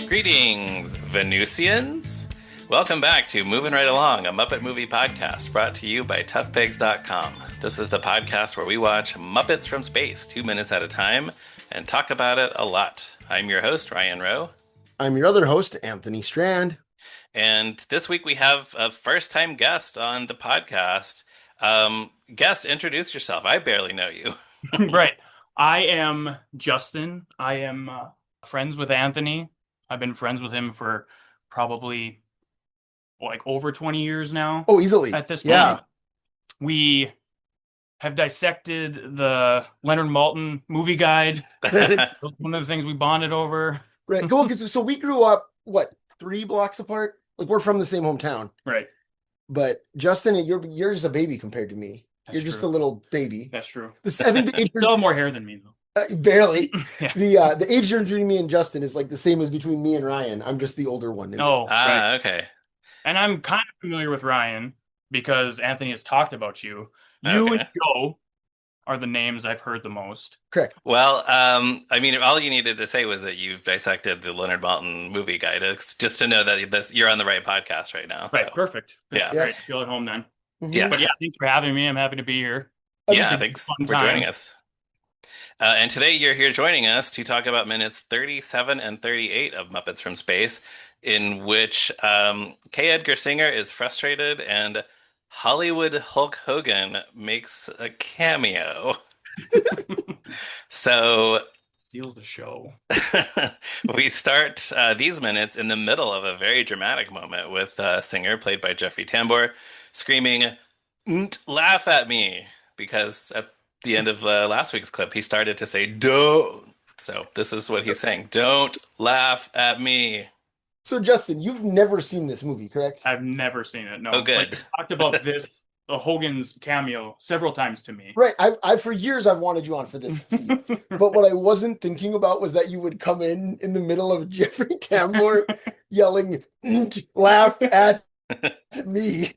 Greetings, Venusians! Welcome back to Movin' Right Along, a Muppet movie podcast brought to you by toughpigs.com. This is the podcast where we watch Muppets from Space 2 minutes at a time and talk about it a lot. I'm your host, Ryan Rowe. I'm your other host, Anthony Strand. And this week we have a first-time guest on the podcast. Guest, introduce yourself. I barely know you. Right. I am Justin. I am friends with Anthony. I've been friends with him for probably like over 20 years now. Oh, easily. At this point. Yeah. We have dissected the Leonard Maltin movie guide. One of the things we bonded over. Right. So we grew up, 3 blocks apart? Like, we're from the same hometown. Right. But Justin, you're just a baby compared to me. You're just a little baby. That's true. I think the age Still have more hair than me, though. Barely. Yeah. The age difference between me and Justin is like the same as between me and Ryan. I'm just the older one. Oh, right. Okay. And I'm kind of familiar with Ryan because Anthony has talked about you. You and Joe are the names I've heard the most. Correct. Well, I mean, all you needed to say was that you've dissected the Leonard Maltin movie guide. It's just to know that you're on the right podcast right now. Right, so. perfect. Yeah. Right, feel at home then. Mm-hmm. Yeah. But yeah, thanks for having me. I'm happy to be here. Yeah, thanks for joining us. And today you're here joining us to talk about minutes 37 and 38 of Muppets from Space, in which K. Edgar Singer is frustrated and Hollywood Hulk Hogan makes a cameo. So steals the show. we start these minutes in the middle of a very dramatic moment with Singer, played by Jeffrey Tambor, screaming, "Laugh at me," because at the end of last week's clip, he started to say, "Don't." So this is what he's saying. "Don't laugh at me." So, Justin, you've never seen this movie, correct? I've never seen it. No. Oh, good. Like, talked about this, the Hogan's cameo, several times to me. Right. I for years I've wanted you on for this scene. But what I wasn't thinking about was that you would come in the middle of Jeffrey Tambor yelling, "Laugh at me."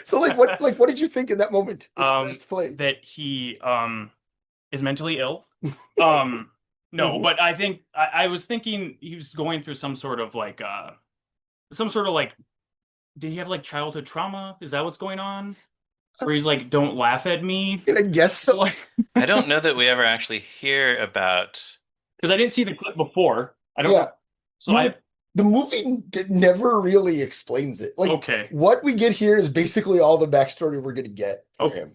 So what did you think in that moment? That he is mentally ill. No, but I think I was thinking he was going through some sort of did he have like childhood trauma? Is that what's going on? Where he's like, "Don't laugh at me." I guess so. I don't know that we ever actually hear about, because I didn't see the clip before. I don't know. So the movie never really explains it. Like, okay, what we get here is basically all the backstory we're gonna get for him.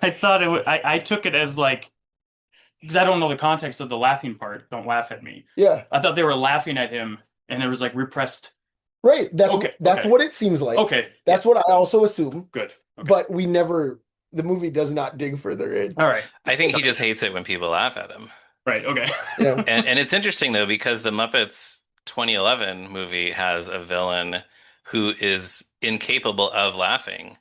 I thought it would. I took it as like, because I don't know the context of the laughing part. "Don't laugh at me." Yeah. I thought they were laughing at him, and there was like repressed. Right. That's what it seems like. Okay. That's what I also assume. Good. Okay. But the movie does not dig further in. All right. I think he just hates it when people laugh at him. Right. Okay. Yeah. And it's interesting, though, because the Muppets 2011 movie has a villain who is incapable of laughing,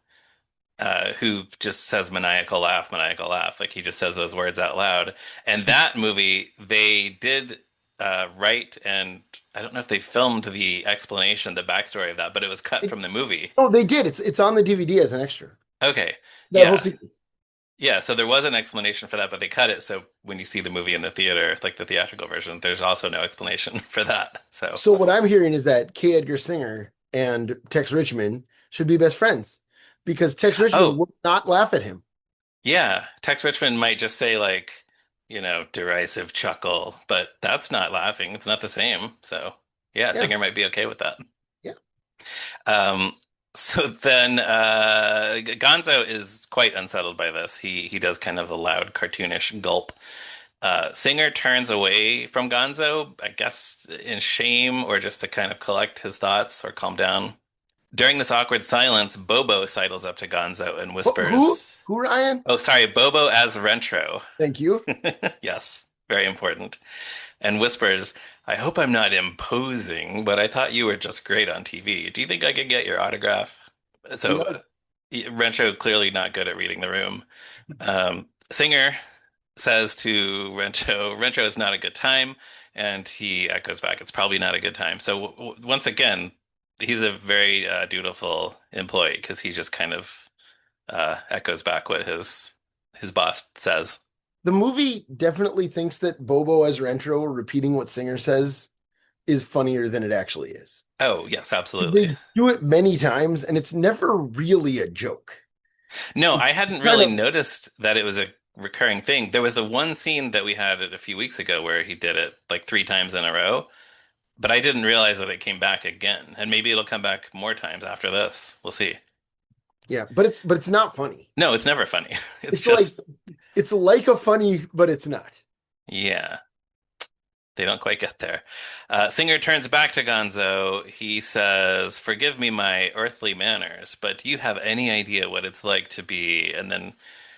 who just says maniacal laugh. Like he just says those words out loud. And that movie, they did write, and I don't know if they filmed the explanation, the backstory of that, but it was cut from the movie. Oh, they did. It's on the DVD as an extra. Okay. That whole sequence. Yeah, so there was an explanation for that, but they cut it. So when you see the movie in the theater, like the theatrical version, there's also no explanation for that. So what I'm hearing is that K. Edgar Singer and Tex Richman should be best friends, because Tex Richman would not laugh at him. Yeah, Tex Richman might just say like, derisive chuckle, but that's not laughing. It's not the same. So yeah, Singer might be okay with that. Yeah. So then Gonzo is quite unsettled by this. He does kind of a loud cartoonish gulp. Singer turns away from Gonzo, I guess in shame or just to kind of collect his thoughts or calm down. During this awkward silence, Bobo sidles up to Gonzo and whispers... Who, Ryan? Oh, sorry, Bobo as Rentro. Thank you. Yes, very important. And whispers, "I hope I'm not imposing, but I thought you were just great on TV. Do you think I could get your autograph?" So Rentro clearly not good at reading the room. Singer says to Rentro is not a good time, and he echoes back, "It's probably not a good time." So once again, he's a very dutiful employee, because he just kind of echoes back what his boss says. The movie definitely thinks that Bobo as Rentro repeating what Singer says is funnier than it actually is. Oh, yes, absolutely. They do it many times, and it's never really a joke. No, I It's hadn't kind really of noticed that it was a recurring thing. There was the one scene that we had a few weeks ago where he did it like three times in a row, but I didn't realize that it came back again. And maybe it'll come back more times after this. We'll see. yeah, but it's not funny. No, it's never funny. It's It's like just, it's like a funny, but it's not. yeah, they don't quite get there. Singer turns back to Gonzo. He says, "Forgive me my earthly manners, but do you have any idea what it's like to be?" And then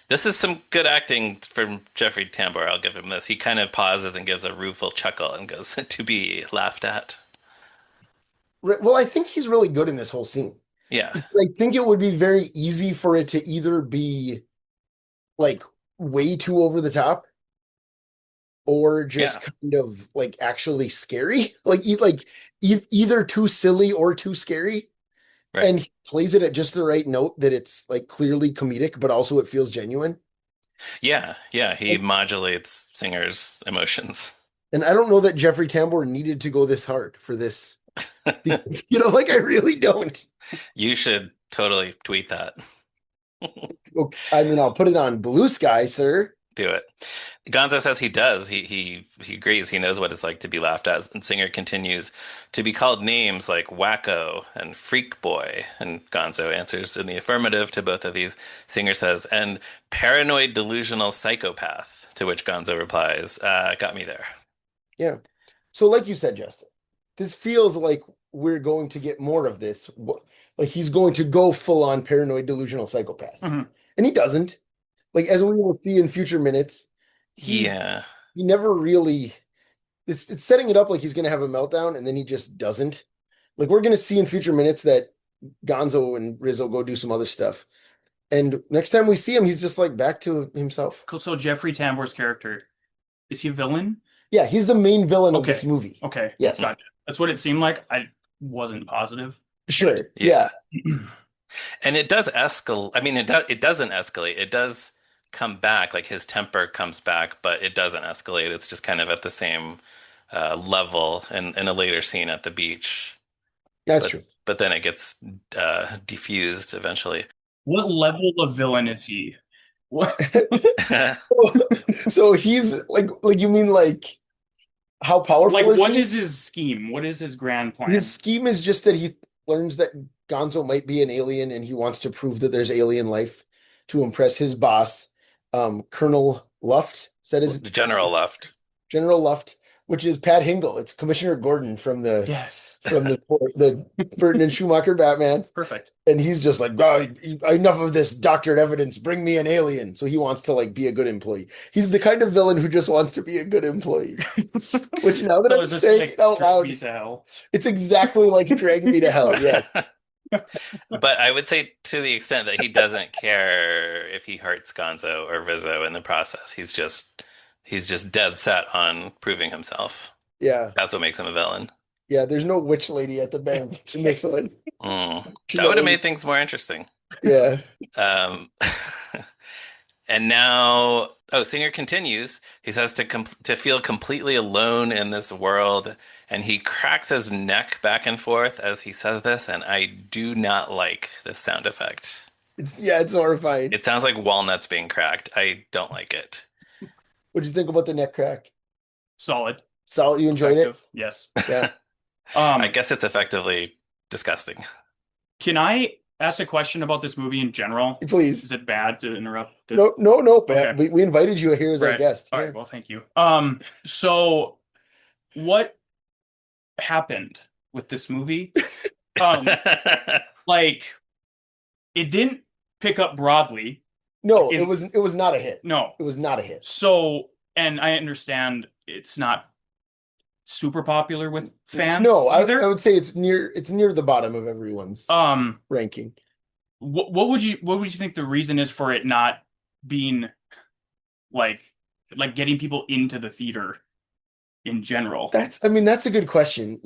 this is some good acting from Jeffrey Tambor. I'll give him this. He kind of pauses and gives a rueful chuckle and goes, "To be laughed at." Well, I think he's really good in this whole scene. Yeah, I think it would be very easy for it to either be like way too over the top or yeah, just kind of like actually scary. Either too silly or too scary. right. And he plays it at just the right note that it's like clearly comedic, but also it feels genuine. Yeah, yeah. He And, modulates Singer's emotions. and I don't know that Jeffrey Tambor needed to go this hard for this sequence. Like I really don't. You should totally tweet that. Okay, I mean, I'll put it on Blue Sky, sir. Do it. Gonzo says he does. He agrees. He knows what it's like to be laughed at. And Singer continues to be called names like Wacko and Freak Boy. And Gonzo answers in the affirmative to both of these. Singer says, and paranoid delusional psychopath. To which Gonzo replies, got me there. Yeah. So, like you said, Justin, this feels like we're going to get more of this. Like he's going to go full on paranoid delusional psychopath. Mhm. And he doesn't. Like as we will see in future minutes, he Yeah. he never really it's setting it up like he's gonna have a meltdown and then he just doesn't. Like we're gonna see in future minutes that Gonzo and Rizzo go do some other stuff. And next time we see him, he's just like back to himself. So Jeffrey Tambor's character, is he a villain? Yeah, he's the main villain of Okay. this movie. Okay. Yes. Gotcha. That's what it seemed like. I wasn't positive. Sure. Yeah. Yeah. And it does escalate. I mean, it doesn't escalate. It does come back. Like his temper comes back, but it doesn't escalate. It's just kind of at the same level in a later scene at the beach. That's But true. but then it gets diffused eventually. What level of villain is he? What? So he's like you mean like how powerful Like, is what he? is his scheme? What is his grand plan? His scheme is just that he learns that Gonzo might be an alien and he wants to prove that there's alien life to impress his boss, Colonel Luft. Is that his The general left. General Luft, which is Pat Hingle. It's Commissioner Gordon from the Yes. the Burton and Schumacher Batman. Perfect. And he's just like, oh, enough of this doctored evidence. Bring me an alien. So he wants to like be a good employee. He's the kind of villain who just wants to be a good employee. Which now that So I'm is this saying like it out Drag loud, Me to Hell? it's exactly like Drag Me to Hell. Yeah. But I would say to the extent that he doesn't care if he hurts Gonzo or Rizzo in the process. He's just dead set on proving himself. Yeah. That's what makes him a villain. Yeah. There's no witch lady at the bank in this one. That would have made things more interesting. Yeah. Um, and now, Singer continues. He says to feel completely alone in this world, and he cracks his neck back and forth as he says this, and I do not like this sound effect. It's horrifying. It sounds like walnuts being cracked. I don't like it. What'd you think about the neck crack? Solid. Sal, you enjoyed it? Effective. Yes. Yeah. I guess it's effectively disgusting. Can I ask a question about this movie in general? Please. Is it bad to interrupt this? No, Pat. Okay. We invited you here as our Right. guest. All Yeah. right, well, thank you. So what happened with this movie? Like it didn't pick up broadly. No, Like, it was not a hit. No. It was not a hit. So, and I understand it's not super popular with fans No, I either. would say it's near the bottom of everyone's ranking. What would you think the reason is for it not being like getting people into the theater in general? That's a good question.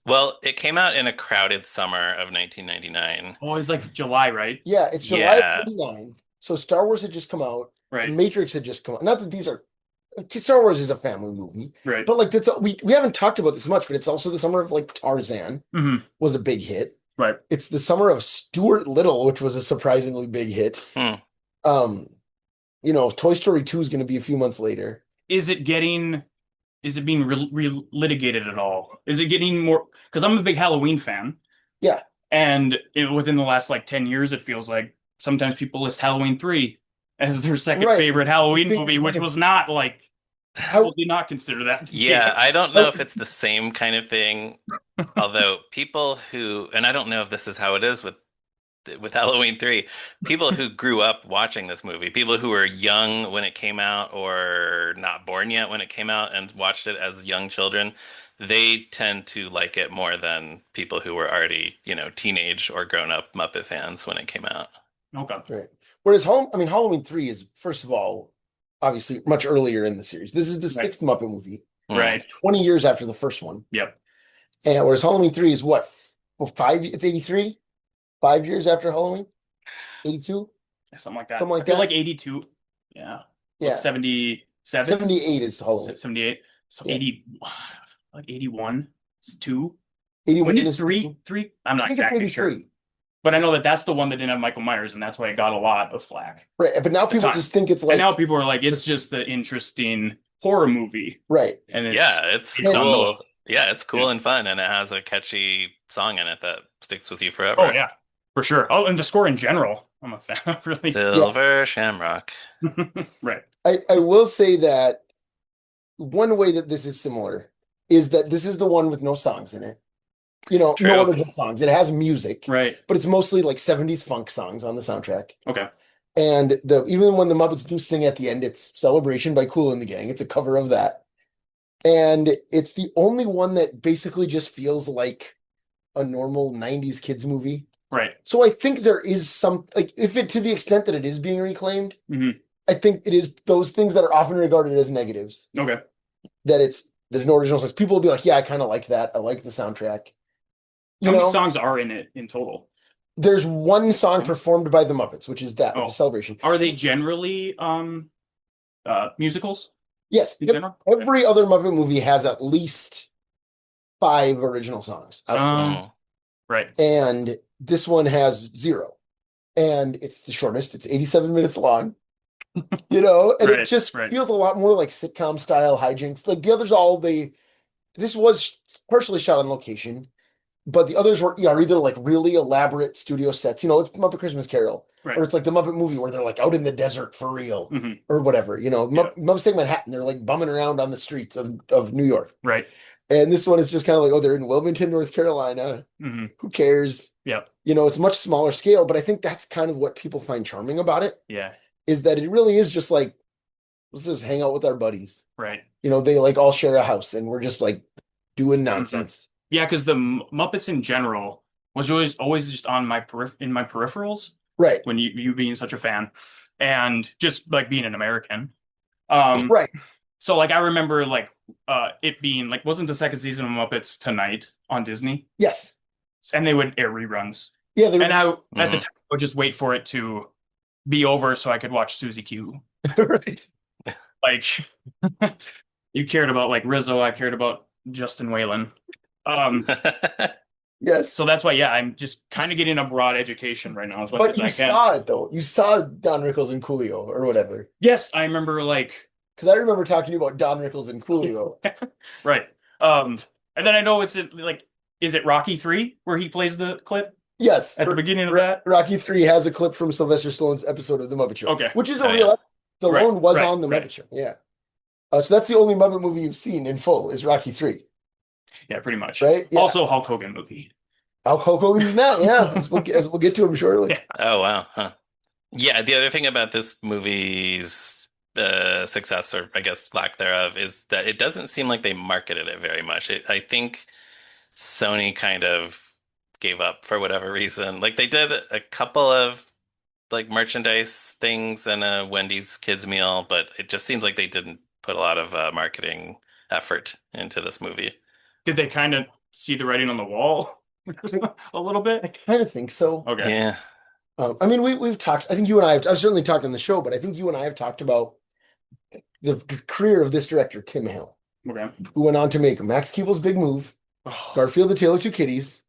Well, it came out in a crowded summer of 1999. Oh, it's like July, right? Yeah, it's July Yeah. of 99. So Star Wars had just come out. Right. Matrix had just come out. Not that these are Star Wars is a family movie, Right. but like that's we haven't talked about this much, but it's also the summer of like Tarzan Hmm. was a big hit. Right. It's the summer of Stuart Little, which was a surprisingly big hit. Hmm. Um, Toy Story 2 is going to be a few months later. Is it getting, is it being litigated at all? Is it getting more? Because I'm a big Halloween fan, Yeah, and within the last like 10 years, it feels like sometimes people list Halloween 3 as their second right. favorite Halloween movie, which was not like, How people did not consider that the case. Yeah, I don't know how if it's the same kind of thing. Although people who, and I don't know if this is how it is with Halloween 3, people who grew up watching this movie, people who were young when it came out or not born yet when it came out and watched it as young children, they tend to like it more than people who were already, teenage or grown up Muppet fans when it came out. Okay. right. Whereas Halloween 3 is, first of all, obviously much earlier in the series. This is the Right. sixth Muppet movie, Hmm. Right. 20 years after the first one. Yep. And whereas Halloween 3 is what? Well, it's 83, 5 years after Halloween, 82, Something like that. something I like feel that. like 82. Yeah. What's Yeah, 77? 78 is Halloween. 78. So Yeah, 80, like 81. It's two. When 81 did is, three? I'm I not think it's exactly sure. 83. But I know that that's the one that didn't have Michael Myers, and that's why it got a lot of flack Right. But now at the people time. just think it's And now like, people are like, it's just the interesting horror movie, right. and it's Yeah, it's based on the. cool. Yeah, it's Yeah. cool and fun, and it has a catchy song in it that sticks with you Oh forever. yeah, for sure. Oh, and the score in general, I'm a fan of really. Yeah. Silver Shamrock. Right. I will say that one way that this is similar is that this is the one with no songs in it. No True. original songs. It has music, Right. but it's mostly like 70s funk songs on the soundtrack. Okay. And even when the Muppets do sing at the end, it's Celebration by Kool and the Gang. It's a cover of that. And it's the only one that basically just feels like a normal 90s kids movie. Right. So I think there is some, like, if it to the extent that it is being reclaimed, Hmm. I think it is those things that are often regarded as negatives. Okay. That there's no original songs. People will be like, yeah, I kind of like that. I like the soundtrack. How many songs are in it in total? There's one song performed by the Muppets, which is Oh, Celebration. are they generally musicals Yes, in general? every other Muppet movie has at least 5 original songs out of it. Mm. Right. And this one has 0. And it's the shortest. It's 87 minutes long. And Right, it just right. feels a lot more like sitcom style hijinks. Like the others, this was partially shot on location, but the others were are either like really elaborate studio sets. It's Muppet Christmas Carol, Right. or it's like the Muppet movie where they're like out in the desert for real, Hmm. or whatever. Yeah. Muppets Take Manhattan, they're like bumming around on the streets of New York. Right. And this one is just kind of like, oh, they're in Wilmington, North Carolina. Hmm. Who cares? Yep. It's much smaller scale, but I think that's kind of what people find charming about it, Yeah. is that it really is just like, let's just hang out with our buddies. Right. They like all share a house and we're just like doing nonsense. Yeah, because the Muppets in general was always just on in my peripherals Right. when you being such a fan, and just like being an American. Right. So like I remember like it being like, wasn't the second season of Muppets Tonight on Disney? Yes. And they would air reruns. Yeah. And I at the Mhm. time I would just wait for it to be over so I could watch Susie Q. Right. Like you cared about like Rizzo, I cared about Justin Whalen. Yes. So that's why, yeah, I'm just kind of getting a broad education right now as much But as you I can. saw it though. You saw Don Rickles and Coolio or whatever. Yes, I remember like Because I remember talking to you about Don Rickles and Coolio. right. And then I know it's like, is it Rocky 3 where he plays the clip Yes. at the beginning of that? Rocky 3 has a clip from Sylvester Stallone's episode of The Muppet Show. Okay. Which is Oh, a real episode. Stallone Right, was right, on The right. Muppet Show. Yeah. So that's the only Muppet movie you've seen in full is Rocky 3. Yeah, pretty much. Right? Yeah. Also Hulk Hogan movie. Hulk Hogan's now, yeah. As we'll get to him shortly. Yeah. Oh, wow. Huh. Yeah, the other thing about this movie's success, or I guess lack thereof, is that it doesn't seem like they marketed it very much. I think Sony kind of gave up for whatever reason. Like they did a couple of like merchandise things and a Wendy's kids meal, but it just seems like they didn't put a lot of marketing effort into this movie. Did they kind of see the writing on the wall a little I bit? kind of think so. Okay. Yeah. I mean, we've talked, I think you and I have, I've certainly talked on the show, but I think you and I have talked about the career of this director, Tim Hill, Okay. who went on to make Max Keeble's Big Move, Oh, Garfield the Tale of Two Kitties,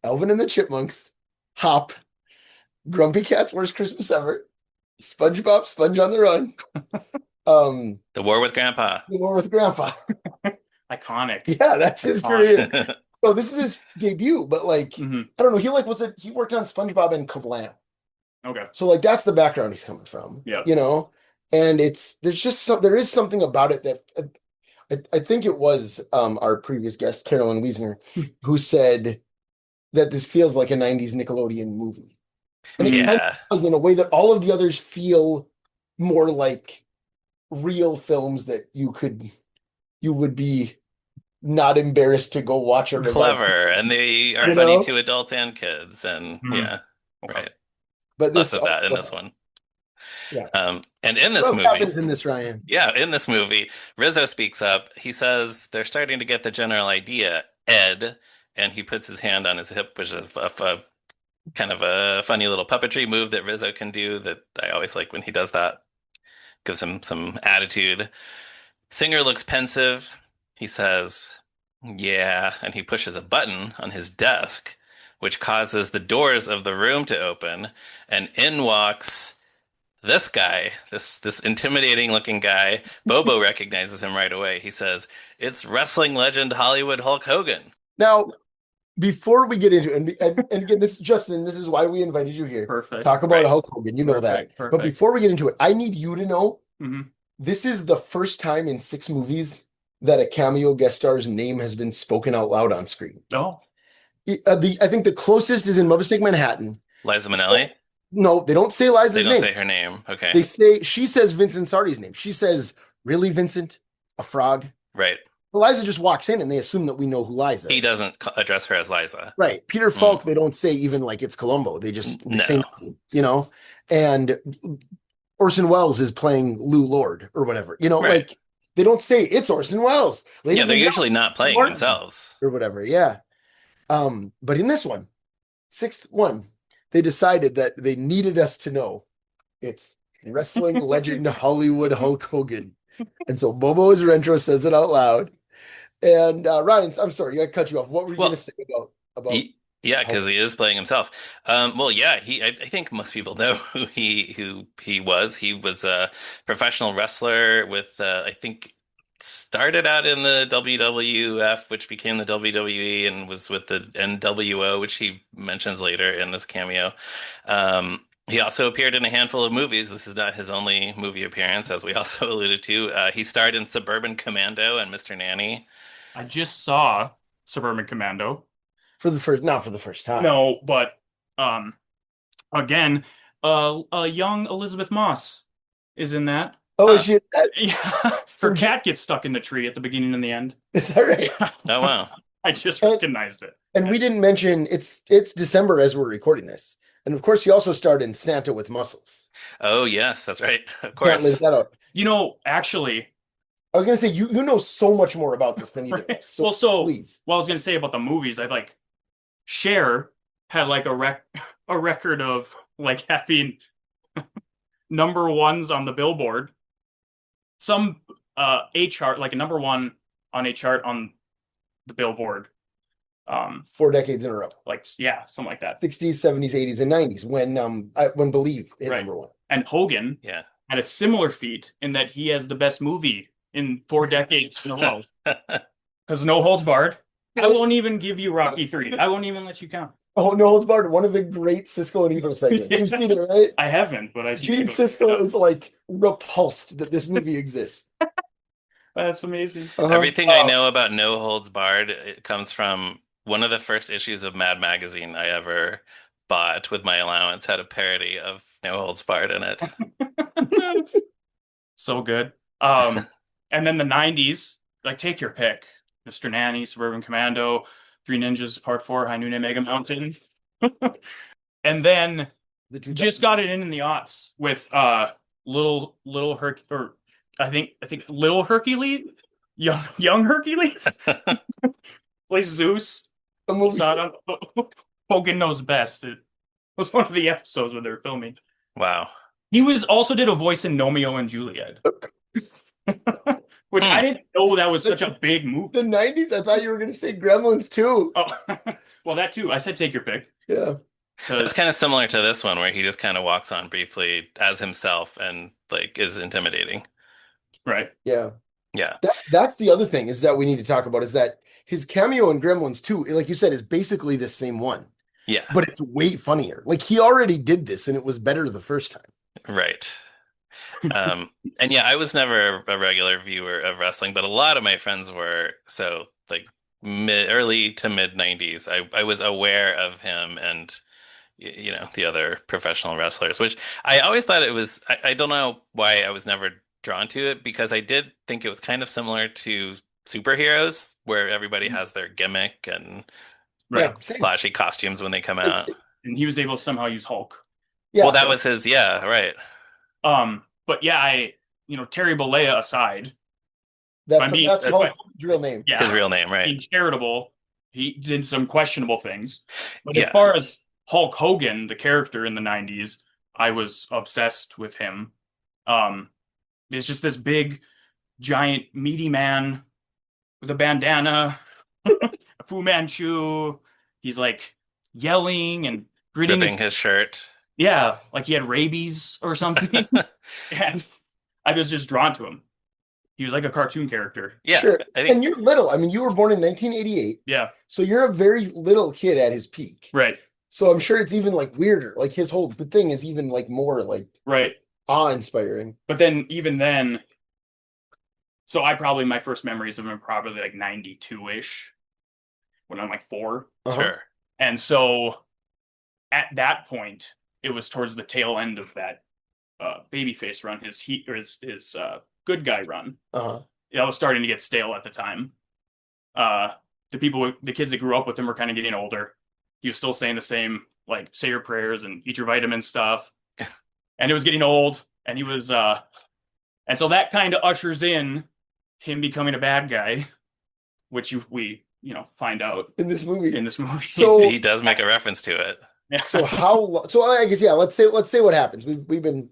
Alvin and the Chipmunks, Hop, Grumpy Cat's Worst Christmas Ever, SpongeBob, Sponge on the Run, The War with Grandpa. The War with Grandpa. iconic. Yeah, that's his Iconic. career. So this is his debut, but like Mhm. I don't know, he worked on SpongeBob and Kablam. Okay. So like that's the background he's coming from. Yeah. You know? And there is something about it that I think it was our previous guest, Carolyn Wiesner, who said that this feels like a 90s Nickelodeon movie. And it kind Yeah. of does in a way that all of the others feel more like real films that you would be not embarrassed to go watch a revival. Clever. And they are You funny know? to adults and kids. And yeah, Okay. right. But Less this of that in this one. Yeah. And in What this else movie, happens in this, Ryan? yeah, in this movie, Rizzo speaks up. He says they're starting to get the general idea, Ed, and he puts his hand on his hip, which is a kind of a funny little puppetry move that Rizzo can do that I always like when he does that. Gives him some attitude. Singer looks pensive. He says, yeah, and he pushes a button on his desk, which causes the doors of the room to open, and in walks this guy, this intimidating looking guy. Bobo recognizes him right away. He says, "It's wrestling legend Hollywood Hulk Hogan." Now, before we get into it, and again, Justin, this is why we invited you here. Perfect. Talk about Right. Hulk Hogan, you know that. Perfect. But before we get into it, I need you to know Mhm. this is the first time in 6 movies that a cameo guest star's name has been spoken out loud on screen. Oh, I think the closest is in Muppets Take Manhattan. Liza Minnelli? No, they don't say Liza's They don't name. say her name. Okay. She says Vincent Sardi's name. She says, "Really, Vincent? A frog?" Right. Liza just walks in and they assume that we know who Liza He is. doesn't address her as Liza. Right. Peter Falk, they don't say even like it's Columbo. They say No. nothing, you know? And Orson Welles is playing Lou Lord or whatever, you know, Right. like they don't say it's Orson Welles. Ladies Yeah, they're and usually gentlemen, not playing Martin, themselves. or whatever. Yeah. But in this one, 6th one, they decided that they needed us to know it's wrestling legend Hollywood Hulk Hogan. And so Bobo Renfro says it out loud. And Ryan, I'm sorry, I cut you off. What were you Well, going to say about Yeah, because he is playing himself. Well, yeah, I think most people know who he was. He was a professional wrestler with I think started out in the WWF, which became the WWE, and was with the NWO, which he mentions later in this cameo. He also appeared in a handful of movies. This is not his only movie appearance, as we also alluded to. He starred in Suburban Commando and Mr. Nanny. I just saw Suburban Commando. not for the first time. No, but again, a young Elizabeth Moss is in that. Oh, is she? Yeah, her cat gets stuck in the tree at the beginning and the end. Is that right? Oh, wow. I just recognized it. And we didn't mention it's December as we're recording this, and of course he also starred in Santa with Muscles. Oh, yes, that's right. Of Can't leave course. that out. You know, actually, I was going to say you know so much more about this than either of us. So please. What I was gonna say about the movies, I like Cher had like a record of like having number ones on the Billboard. Some a chart, like a number one on a chart on the Billboard. 4 decades in a row. Like yeah, something like that. 60s, 70s, 80s, and 90s when Believe hit Right. number 1. And Hogan Yeah. had a similar feat in that he has the best movie in 4 decades in a row. Because No Holds Barred. I won't even give you Rocky 3. I won't even let you count. Oh, No Holds Barred, one of the great Siskel and Ebert segments. Yeah. You've seen it, right? I haven't, but I Gene Siskel is like repulsed that this movie exists. That's amazing. Everything I know about No Holds Barred, it comes from one of the first issues of Mad Magazine I ever bought with my allowance, had a parody of No Holds Barred in it. So good. And then the 90s, like take your pick. Mr. Nanny, Suburban Commando, Three Ninjas Part 4, High Noon Mega Mountain. And then just got it in the aughts with little Herc or I think Little Hercules, young Hercules. Plays Zeus. Hogan Knows Best. It was one of the episodes when they were filming. Wow. He also did a voice in Romeo and Juliet. Which I Hmm. didn't know that was The, such a big the movie. 90s, I thought you were going to say Gremlins too. Oh, well, that too. I said take your pick Yeah. That's because kind of similar to this one where he just kind of walks on briefly as himself and like is intimidating. right. Yeah. Yeah. That's the other thing is that we need to talk about is that his cameo in Gremlins 2, like you said, is basically the same one, Yeah. but it's way funnier. Like he already did this and it was better the first time. Right. Um, and yeah, I was never a regular viewer of wrestling, but a lot of my friends were. So like early to mid 90s, I was aware of him and the other professional wrestlers, which I always thought it was, I don't know why I was never drawn to it because I did think it was kind of similar to superheroes where everybody has their gimmick and Right. Yeah, like same. flashy costumes when they come out. And he was able to somehow use Hulk. Well, Yeah, that was his, yeah, right. But yeah, Terry Bollea aside, by me, that's Hulk Hogan's real name. His yeah, real name, right? being charitable, he did some questionable things. But as Yeah. far as Hulk Hogan, the character in the 90s, I was obsessed with him. Um, it's just this big, giant, meaty man with a bandana, a Fu Manchu. He's like yelling and gritting Ripping his, his shirt. yeah, like he had rabies or something. And I was just drawn to him. He was like a cartoon character. Yeah, Sure. I think, And you're little. I mean, you were born in 1988. Yeah, So you're a very little kid at his peak. right, So I'm sure it's even like weirder. Like his whole thing is even like more like right. awe-inspiring. But then, even then, so my first memories of him are probably like 92-ish when I'm like 4. Uh-huh. sure. And so at that point, it was towards the tail end of that babyface run, his good guy run. Uh-huh. That was starting to get stale at the time. Uh, the kids that grew up with him were kind of getting older. He was still saying the same, like, say your prayers and eat your vitamin stuff. And it was getting old. And and so that kind of ushers in him becoming a bad guy, which we find out In this movie. in this movie. So He does make a reference to it. Yeah. so so I guess yeah, let's say what happens. We've been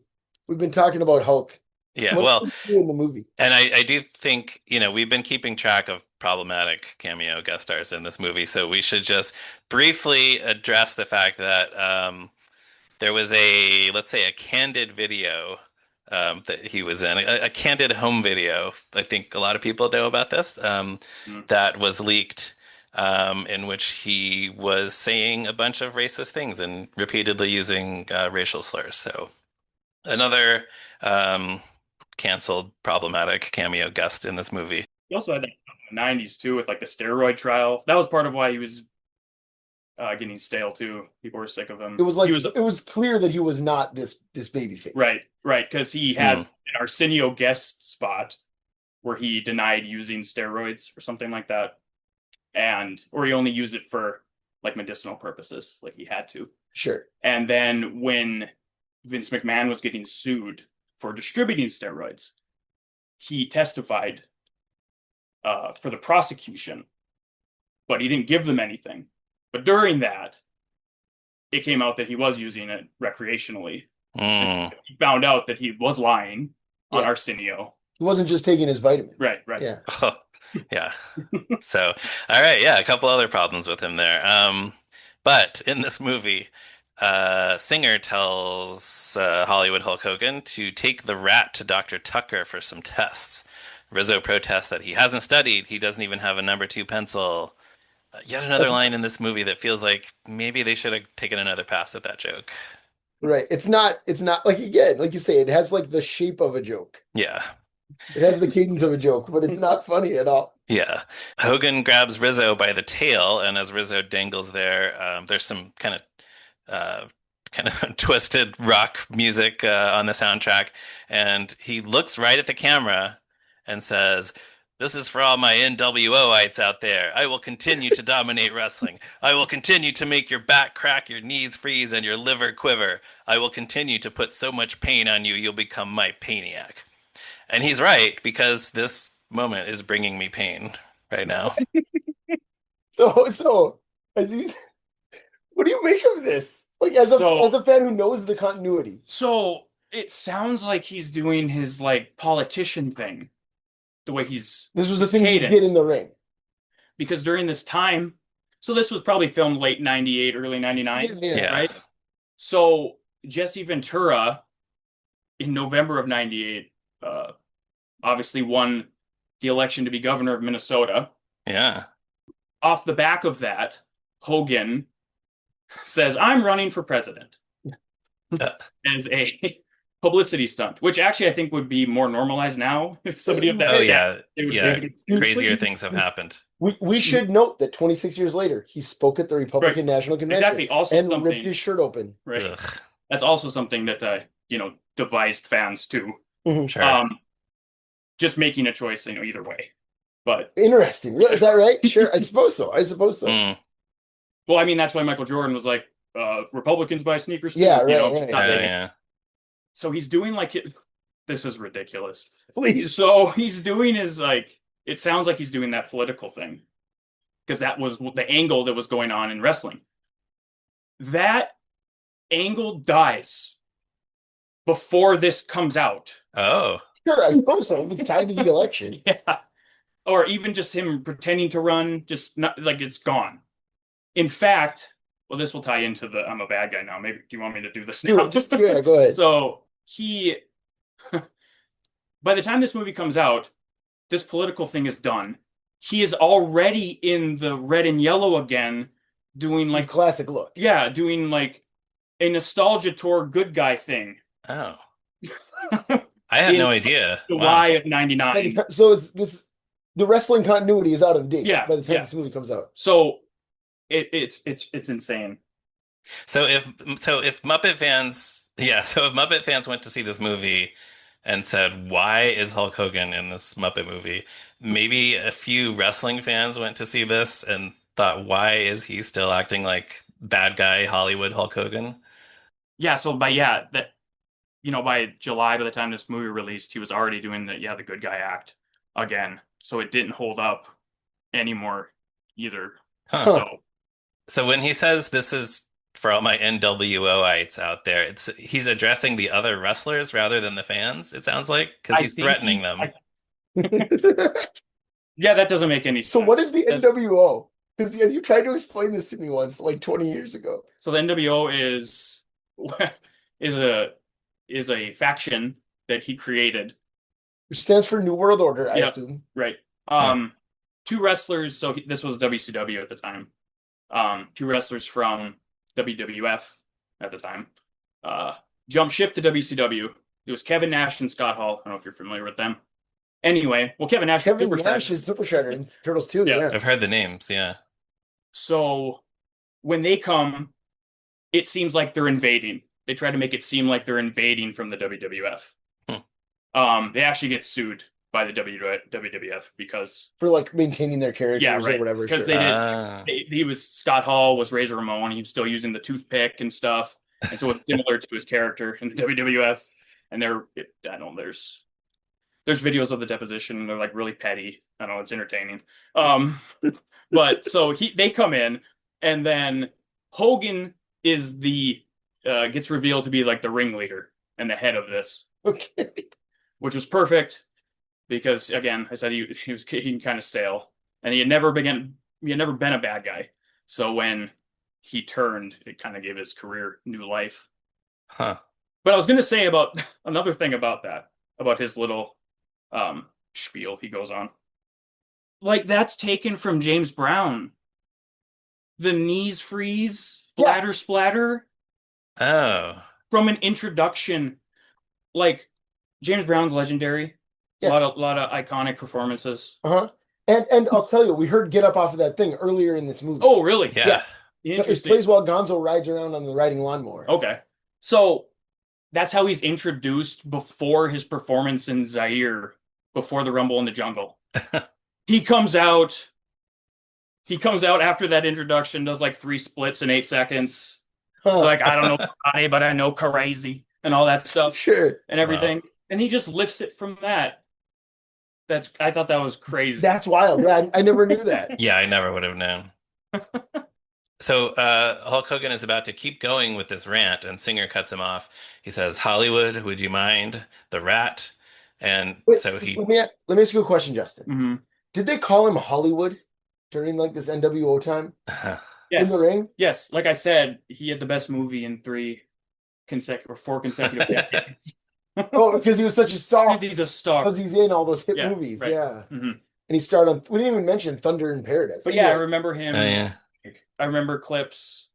talking about Hulk. Yeah, What well, does he do in the movie? and I do think, we've been keeping track of problematic cameo guest stars in this movie, so we should just briefly address the fact that there was let's say, a candid video that he was in, a candid home video. I think a lot of people know about this, Mm. that was leaked, in which he was saying a bunch of racist things and repeatedly using racial slurs. So another canceled problematic cameo guest in this movie. He also had that in the 90s too with like the steroid trial. That was part of why he was getting stale too. People were sick of him. It was like He was it was clear that he was not this baby face. right, because he had Hmm. an Arsenio guest spot where he denied using steroids or something like that, or he only used it for like medicinal purposes, like he had to. Sure. And then when Vince McMahon was getting sued for distributing steroids, he testified for the prosecution, but he didn't give them anything. But during that, it came out that he was using it recreationally. Hmm. He found out that he was lying on Yeah. Arsenio. He wasn't just taking his vitamins. Right. Yeah. Oh, yeah. So, all right, yeah, a couple other problems with him there. But in this movie, Singer tells Hollywood Hulk Hogan to take the rat to Dr. Tucker for some tests. Rizzo protests that he hasn't studied. He doesn't even have a number 2 pencil. Yet another That's line in this movie that feels like maybe they should have taken another pass at that joke. right. It's not like again, like you say, it has like the shape of a joke. Yeah. It has the cadence of a joke, but it's not funny at all. Yeah. Hogan grabs Rizzo by the tail, and as Rizzo dangles there, there's some kind of twisted rock music on the soundtrack, and he looks right at the camera and says, "This is for all my NWOites out there. I will continue to dominate wrestling. I will continue to make your back crack, your knees freeze, and your liver quiver. I will continue to put so much pain on you, you'll become my Painiac." And he's right, because this moment is bringing me pain right now. So what do you make of this? Like as a fan who knows the continuity. So it sounds like he's doing his like politician thing. the way he's This was the his things he did cadence. in the ring. Because during this time, so this was probably filmed late 98, early 99, Yeah. Yeah. right? So Jesse Ventura in November of 98 uh, obviously won the election to be governor of Minnesota. Yeah. Off the back of that, Hogan says, I'm running for president Uh, as a publicity stunt, which actually I think would be more normalized now if somebody of that oh stature, yeah. they would Yeah. take it seriously. Crazier things have happened. We should note that 26 years later, he spoke at the Right. Republican National Convention Exactly. Also and ripped something, his shirt open. right? Ugh. That's also something that devised fans too. Mhm. Sure. Just making a choice, either way. But Interesting. Is that right? Sure. I suppose so. I suppose so. Mm. well, I mean, that's why Michael Jordan was like, Republicans buy sneakers too, Yeah, right, just right. not Oh, kidding. yeah. So he's doing like it. This is ridiculous. Please. So he's doing his like. It sounds like he's doing that political thing because that was the angle that was going on in wrestling. That angle dies before this comes out. Oh. Sure, I suppose so. If it's tied to the election. Yeah. Or even just him pretending to run, just not like it's gone. In fact, well, this will tie into the I'm a bad guy now. Maybe do you want me to do this now? Yeah, go ahead. So he, by the time this movie comes out, this political thing is done. He is already in the red and yellow again, doing His like, classic look. yeah, doing like a nostalgia tour good guy thing Oh. I had in no idea. July Wow. of 99. So it's this. The wrestling continuity is out of date Yeah, by the time yeah. this movie comes out. So it's insane. So if Muppet fans, yeah, so if Muppet fans went to see this movie and said, "Why is Hulk Hogan in this Muppet movie?" Maybe a few wrestling fans went to see this and thought, "Why is he still acting like bad guy Hollywood Hulk Hogan?" Yeah, so by July, by the time this movie released, he was already doing the good guy act again. So it didn't hold up anymore either. Huh. Huh. So So when he says this is for all my NWOites out there, he's addressing the other wrestlers rather than the fans, it sounds like, because I he's think threatening them. yeah, that doesn't make any sense. So what is the That's- NWO? Because you tried to explain this to me once, like 20 years ago. So the NWO is is a is a faction that he created. Which stands for New World Order, I Yep. assume. Right. Huh. Two wrestlers. So this was WCW at the time. Two wrestlers from WWF at the time. Jumped ship to WCW. It was Kevin Nash and Scott Hall. I don't know if you're familiar with them. Anyway, well, Kevin Nash, Kevin Super Nash is Super Shredder in Turtles 2, Yeah. yeah. I've heard the names, yeah. So when they come, it seems like they're invading. They try to make it seem like they're invading from the WWF. They actually get sued by the WWF because For like maintaining their characters yeah, or right. whatever. Because Sure. they did. Ah. He was Scott Hall was Razor Ramon. He was still using the toothpick and stuff, and so it's similar to his character in the WWF. And I don't know, there's videos of the deposition, and they're like really petty. I don't know, it's entertaining. But so they come in, and then Hogan is gets revealed to be like the ringleader and the head of this, Okay. which was perfect because again, I said he was getting kind of stale, and he had never been a bad guy. So when he turned, it kind of gave his career new life. Huh. But I was going to say about another thing about his little spiel he goes on. Like that's taken from James Brown. The knees freeze, splatter, splatter Oh. from an introduction. Like James Brown's legendary. Yeah. A lot of iconic performances. Uh-huh. And I'll tell you, we heard Get Up off of that thing earlier in this movie. Oh, really? Yeah. It Interesting. plays while Gonzo rides around on the riding lawnmower. Okay. So that's how he's introduced before his performance in Zaire, before the Rumble in the Jungle. He comes out after that introduction, does like 3 splits in 8 seconds. Huh. Like, I don't know karate, but I know crazy and all that stuff Sure. and everything. And he just lifts it from that. I thought that was crazy. That's wild. Yeah, I never knew that. Yeah, I never would have known. So Hulk Hogan is about to keep going with this rant, and Singer cuts him off. He says, "Hollywood, would you mind? The rat." And Wait, so let me ask you a question, Justin. Hmm. Did they call him Hollywood during like this NWO time in the Yes. ring? Yes. Like I said, he had the best movie in four consecutive decades. Oh, because he was such a star. He's a star. Because he's in all those hit Yeah, movies, right. yeah. Hmm. And he starred on. We didn't even mention Thunder in Paradise. But yeah, I Anyway, remember oh him. yeah. I remember clips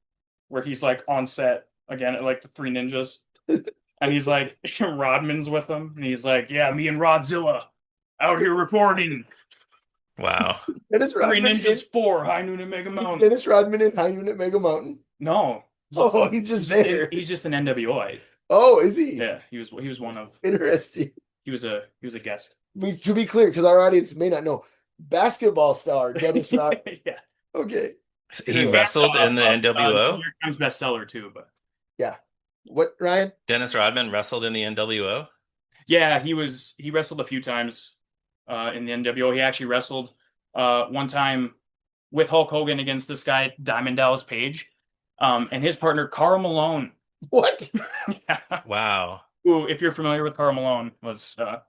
where he's like on set again at like the Three Ninjas, and he's like Rodman's with him, and he's like, "Yeah, me and Rodzilla out here recording Wow. Dennis Three Rodman in Ninjas 4, High Noon and Mega Mountain." Dennis Rodman in High Unit Mega Mountain. No, Oh, he's just there. he's just an NWO. Oh, is he? Yeah, he was one of Interesting. he was a guest. To be clear, because our audience may not know, basketball star Dennis Rodman. Yeah, Okay. He wrestled in the New NWO. York Times bestseller too, but Yeah. What, Ryan? Dennis Rodman wrestled in the NWO. yeah, he wrestled a few times in the NWO. He actually wrestled one time with Hulk Hogan against this guy Diamond Dallas Page, and his partner Karl Malone. What? Yeah. Wow. Who, if you're familiar with Karl Malone, was A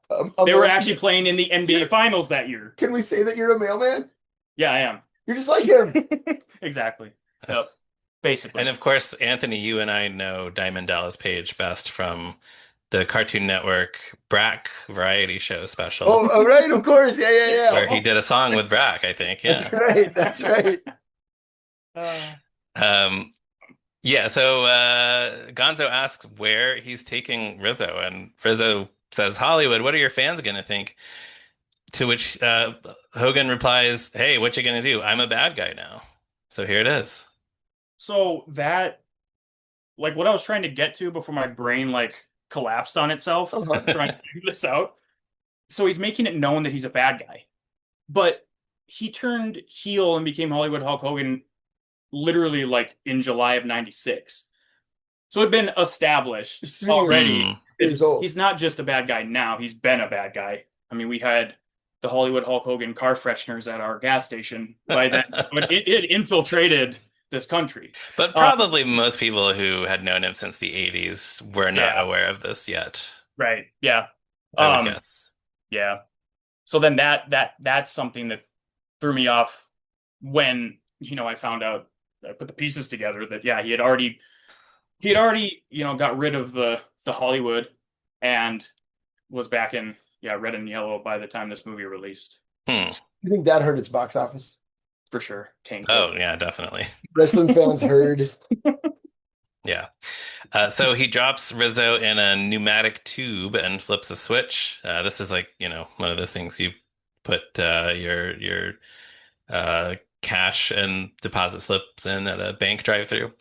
they were man- actually playing in the NBA Finals that year. Can we say that you're a mailman? Yeah, I am. You're just like him. Exactly. Yep. Basically. And of course, Anthony, you and I know Diamond Dallas Page best from the Cartoon Network Brack variety show special, Oh, right, of course. Yeah, yeah, where yeah. he did a song with Brack, I think. That's Yeah. right. That's right. Uh, Um, yeah, so Gonzo asks where he's taking Rizzo, and Rizzo says, Hollywood, what are your fans gonna think? To which Hogan replies, Hey, what you gonna do? I'm a bad guy now. So here it is. so that, like, what I was trying to get to before my brain like collapsed on itself, Uh-huh. trying to figure this out. So he's making it known that he's a bad guy, but he turned heel and became Hollywood Hulk Hogan literally like in July of '96. So it'd been established already. Hmm. Years old. He's not just a bad guy now, he's been a bad guy. I mean, we had the Hollywood Hulk Hogan car fresheners at our gas station by then. So it infiltrated this country. But probably most people who had known him since the 80s were not Yeah. aware of this yet, Right. Yeah. I would guess. Yeah. So then that's something that threw me off when, I found out, I put the pieces together that yeah, he had already, got rid of the Hollywood and was back in red and yellow by the time this movie released. Hmm. You think that hurt its box office? For sure. Tanked Oh, it. yeah, definitely. Wrestling fans heard. Yeah. So he drops Rizzo in a pneumatic tube and flips a switch. This is like, one of those things you put your cash and deposit slips in at a bank drive-through.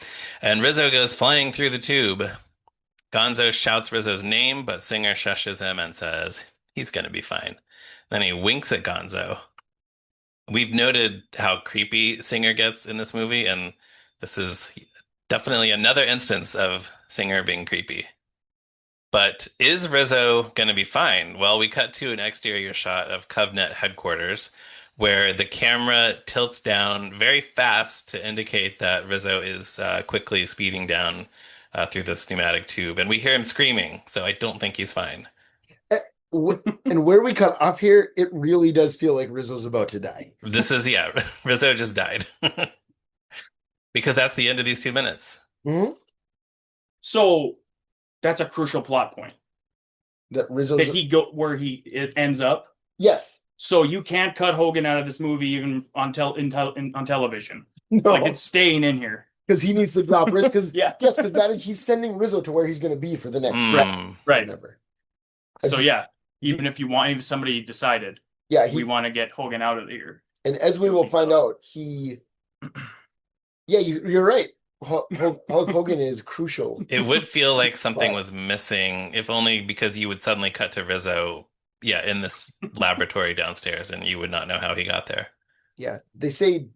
And Rizzo goes flying through the tube. Gonzo shouts Rizzo's name, but Singer shushes him and says, he's gonna be fine. Then he winks at Gonzo. We've noted how creepy Singer gets in this movie, and this is definitely another instance of Singer being creepy. But is Rizzo going to be fine? Well, we cut to an exterior shot of Covenant headquarters where the camera tilts down very fast to indicate that Rizzo is quickly speeding down through this pneumatic tube. And we hear him screaming, so I don't think he's fine. And where we cut off here, it really does feel like Rizzo's about to die. This is, yeah, Rizzo just died. Because that's the end of these 2 minutes. Mhm. So that's a crucial plot point. That Rizzo's. That it ends up. Yes. So you can't cut Hogan out of this movie even on television. No. Like it's staying in here. Because he needs to drop Rizzo. Because Yeah. yes, because he's sending Rizzo to where he's going to be for the next stretch. Right. Whatever. So yeah, if somebody decided, Yeah, we want to get Hogan out of here. and as we will find out, you're right. Hulk Hogan is crucial. It would feel like something was missing, if only because you would suddenly cut to Rizzo, in this laboratory downstairs, and you would not know how he got there. Yeah, they say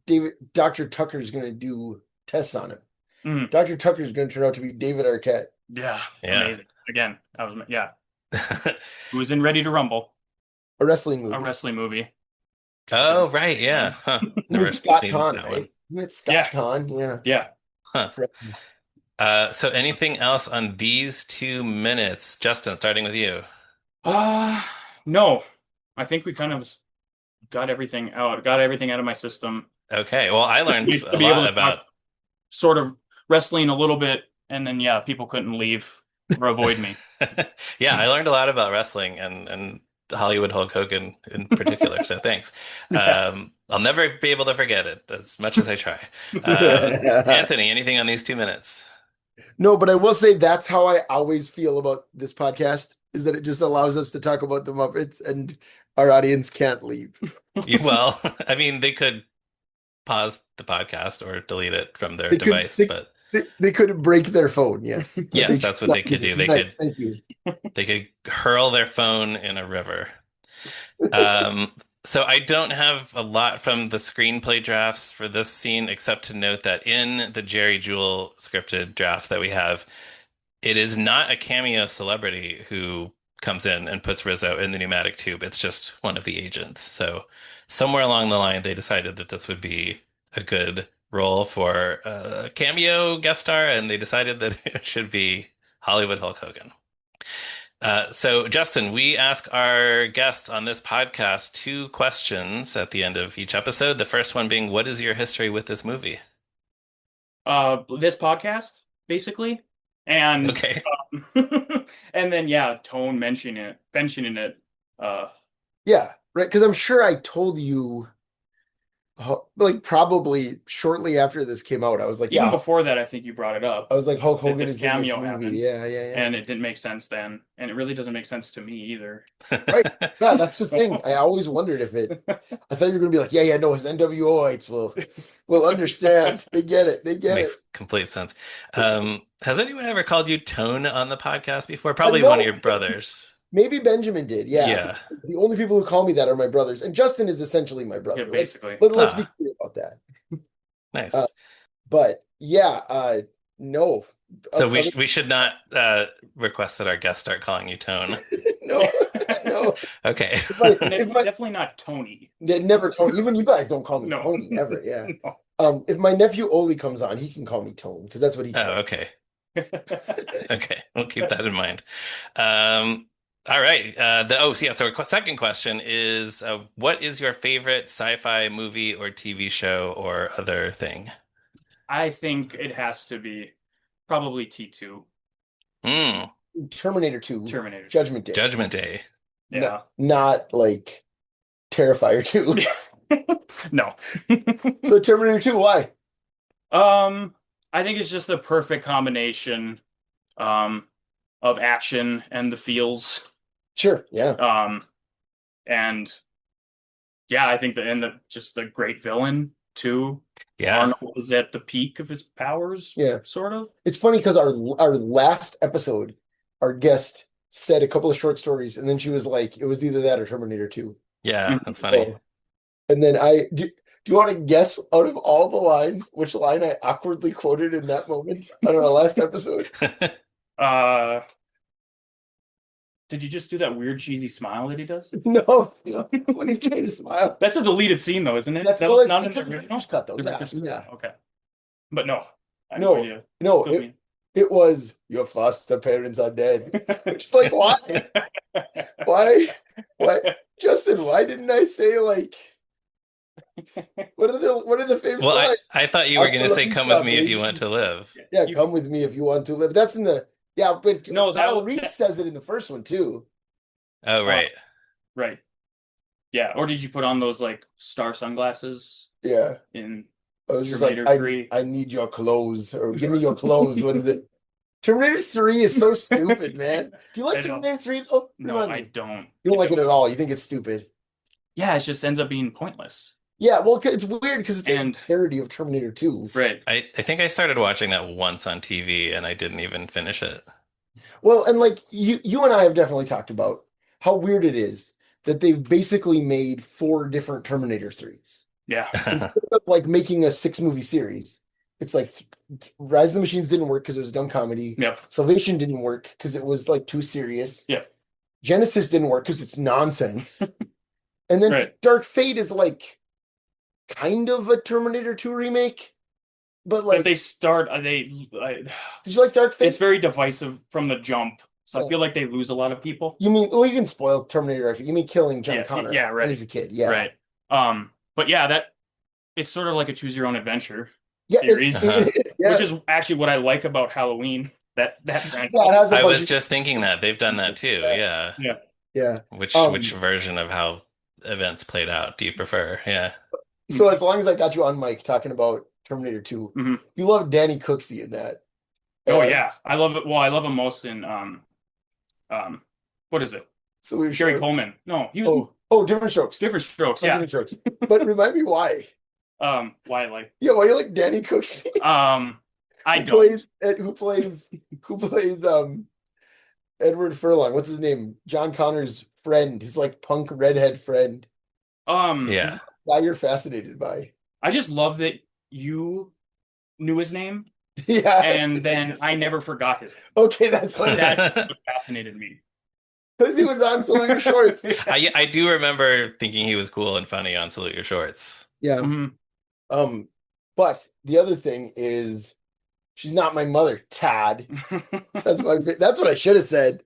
Dr. Tucker is going to do tests on him. Mhm. Dr. Tucker is going to turn out to be David Arquette. Yeah. Yeah. Amazing. Again, who was in Ready to Rumble, A wrestling movie. a wrestling movie. Oh, right, yeah. Huh. Never Scott seen Conn, that right? one. Isn't it Scott Yeah. Conn? Yeah. Yeah. So anything else on these 2 minutes? Justin, starting with you. No, I think we kind of got everything out of my system. Okay. Well, I learned Used a to be able lot to talk about sort of wrestling a little bit, and then yeah, people couldn't leave or avoid me. yeah, I learned a lot about wrestling and Hollywood Hulk Hogan in particular. So thanks. Yeah. I'll never be able to forget it as much as I try. Anthony, anything on these 2 minutes? No, but I will say that's how I always feel about this podcast is that it just allows us to talk about the Muppets and our audience can't leave. Well, I mean, they could pause the podcast or delete it from their They could device, they, but they could break their phone, yes, but they yes, choose that's what not they to, could do. which is nice. Thank you. They could hurl their phone in a river. Um, so I don't have a lot from the screenplay drafts for this scene, except to note that in the Jerry Jewell scripted drafts that we have, it is not a cameo celebrity who comes in and puts Rizzo in the pneumatic tube. It's just one of the agents. So somewhere along the line, they decided that this would be a good role for a cameo guest star, and they decided that it should be Hollywood Hulk Hogan. So, Justin, we ask our guests on this podcast 2 questions at the end of each episode. The first one being, what is your history with this movie? This podcast basically, and Okay. and then yeah, Tone mentioning it. Uh, Yeah, right. Because I'm sure I told you, like probably shortly after this came out, I was like, Even yeah, before that, I think you brought it up I was like, Hulk that Hogan this is in this cameo movie. happened, Yeah, yeah, yeah. and it didn't make sense then, and it really doesn't make sense to me either. Right. Yeah, that's the thing. So, I always wondered if it. I thought you were gonna be like, yeah, yeah, no, his NWOites will understand. They get it. They get it. Makes complete sense. Has anyone ever called you Tone on the podcast before? I Probably one of know your brothers. maybe Benjamin did. Yeah, Yeah. because the only people who call me that are my brothers, and Justin is essentially my yeah, brother. basically. Let's be Ah, clear about that. Uh, nice. but yeah, no, So we other, we should not request that our guests start calling you Tone. no, no. Okay. If my Definitely not Tony. they never call even you guys don't call me No. Tony ever. Yeah. No. If my nephew Oli comes on, he can call me Tone because that's what he Oh, calls. okay. Okay, we'll keep that in mind. Um, all right. So yeah. So our second question is, what is your favorite sci-fi movie or TV show or other thing? I think it has to be probably T2, Hmm. Terminator 2, Terminator 2. Judgment Day. Judgment Day. Yeah. Not like Terrifier 2. No. So Terminator 2, why? I think it's just the perfect combination um of action and the feels. Sure, yeah. And yeah, I think just the great villain too. Yeah. Arnold is at the peak of his powers, Yeah. sort of. It's funny because our last episode, our guest said a couple of short stories, and then she was like, it was either that or Terminator 2. Yeah, that's funny. So, and then do you want to guess out of all the lines which line I awkwardly quoted in that moment on our last episode? Uh, did you just do that weird cheesy smile that he does? No, when he's trying to smile. That's a deleted scene, though, isn't it? That's That well, was not in it's the a original. director's cut, though. Yeah, Director's cut. yeah. Okay, but no, I have No, idea. no, Fill me it was your foster parents are dead. Which is like, why? Why? Why? Justin, why didn't I say like what are the famous Well, lines? I thought you were going to Hasta la say, "Come vista, with me if you baby. want to live." Yeah, You- come with me if you want to live. That's in the but No, Kyle Reese says it in the first one too. Oh, right. right. Yeah, or did you put on those like star sunglasses Yeah. in I was just like, Terminator 3? I need your clothes, or give me your clothes. What is it? Terminator 3 is so stupid, man. Do you like I know. Terminator 3? Oh, No, remind I me. don't. You don't like it at all. You think it's stupid. Yeah, it just ends up being pointless. Yeah, well, it's weird because it's like And- a parody of Terminator 2. Right. I think I started watching that once on TV and I didn't even finish it. Well, and like you and I have definitely talked about how weird it is that they've basically made 4 different Terminator 3s. Yeah. Instead of like making a 6-movie series, it's like Rise of the Machines didn't work because it was a dumb comedy. Yep. Salvation didn't work because it was like too serious. Yep. Genesis didn't work because it's nonsense. And then Right. Dark Fate is like kind of a Terminator 2 remake, but like But they start. did you like Dark Fate? It's very divisive from the jump. So I feel like they lose a lot of people. You mean, well, you can spoil Terminator if you mean killing John Connor right. when he's a kid. Yeah. Right. But yeah, it's sort of like a choose your own adventure Yeah, series, which is actually what I like about Halloween. That franchise. Yeah, I was just thinking that they've done that too. Yeah. Yeah. Which version of how events played out do you prefer? Yeah. So as long as I got you on mic talking about Terminator 2, you love Danny Cooksey in that. Oh yeah, I love it. Well, I love him most in what is it? Gary Coleman. No, Different Strokes. Different Strokes. Yeah, Different Strokes. But remind me why. Why like? Yeah, why you like Danny Cooksey? Who plays Edward Furlong? What's his name? John Connor's friend. His like punk redhead friend. Yeah. Guy you're fascinated by. I just love that you knew his name. Yeah. And then I never forgot his name. Okay, that's what fascinated me. Because he was on Salute Your Shorts. I do remember thinking he was cool and funny on Salute Your Shorts. Yeah. But the other thing is, she's not my mother, Tad. That's what I should have said.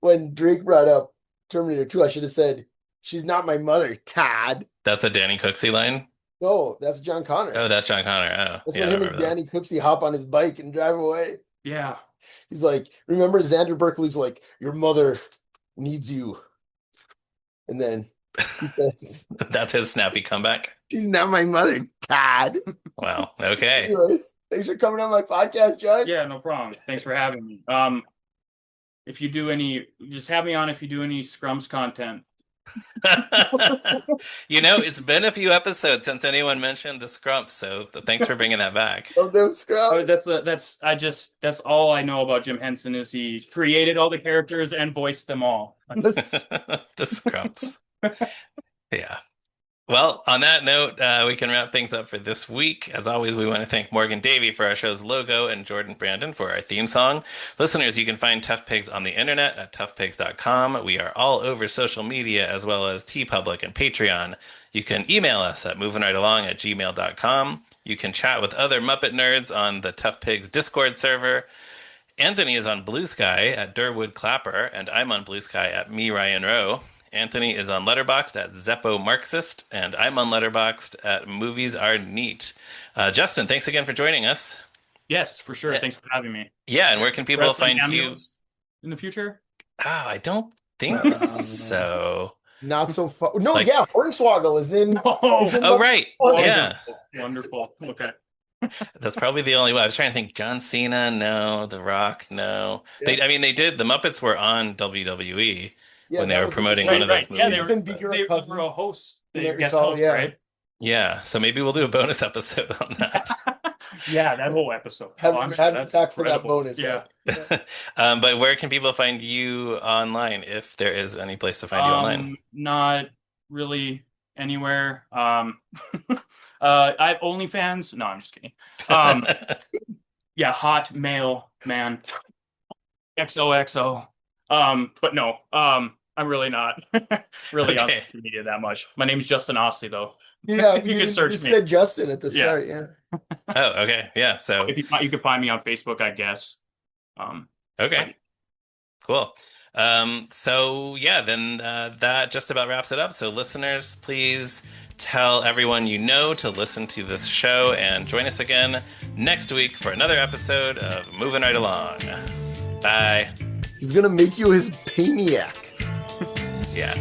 When Drake brought up Terminator 2, I should have said, she's not my mother, Tad. That's a Danny Cooksey line? No, that's John Connor. Oh, that's John Connor. Oh, that's when him and Danny Cooksey hop on his bike and drive away. Yeah. He's like, remember Xander Berkeley's like, your mother needs you. And then he says, that's his snappy comeback. She's not my mother, Todd. Wow. Okay. Anyways, thanks for coming on my podcast, John. Yeah, no problem. Thanks for having me. If you do just have me on if you do any Scrums content. It's been a few episodes since anyone mentioned the Scrumps, so thanks for bringing that back. Love them Scrumps. That's all I know about Jim Henson is he created all the characters and voiced them all. The Scrumps. Yeah. Well, on that note, we can wrap things up for this week. As always, we want to thank Morgan Davy for our show's logo and Jordan Brandon for our theme song. Listeners, you can find Tough Pigs on the internet at toughpigs.com. We are all over social media as well as TeePublic and Patreon. You can email us at movinrightalong@gmail.com. You can chat with other Muppet nerds on the Tough Pigs Discord server. Anthony is on Blue Sky at Durwood Clapper, and I'm on Blue Sky at me, Ryan Rowe. Anthony is on Letterboxd at Zeppo Marxist, and I'm on Letterboxd at Movies Are Neat. Justin, thanks again for joining us. Yes, for sure. Thanks for having me. Yeah, and where can people find you in the future? Oh, I don't think so. Not so far. No, yeah, Hornswoggle is in. Oh, right. Yeah. Wonderful. Okay. That's probably the only way. I was trying to think. John Cena, no. The Rock, no. Yeah. They did. The Muppets were on WWE. When they were promoting one of those movies. Yeah, they were a host. Right? Yeah, so maybe we'll do a bonus episode on that. Yeah, that whole episode. Have back for that bonus. Yeah. But where can people find you online, if there is any place to find you online? Not really anywhere. I have OnlyFans. No, I'm just kidding. Yeah, hot male man. XOXO. But no, I'm really not really on social media that much. My name's Justin Ostley, though. Yeah, you can search me. You said Justin at the start, yeah. Oh, okay, yeah. So you can find me on Facebook, I guess. Okay, cool. So yeah, then that just about wraps it up. So listeners, please tell everyone you know to listen to this show and join us again next week for another episode of Moving Right Along. Bye. He's gonna make you his paniac. Yeah.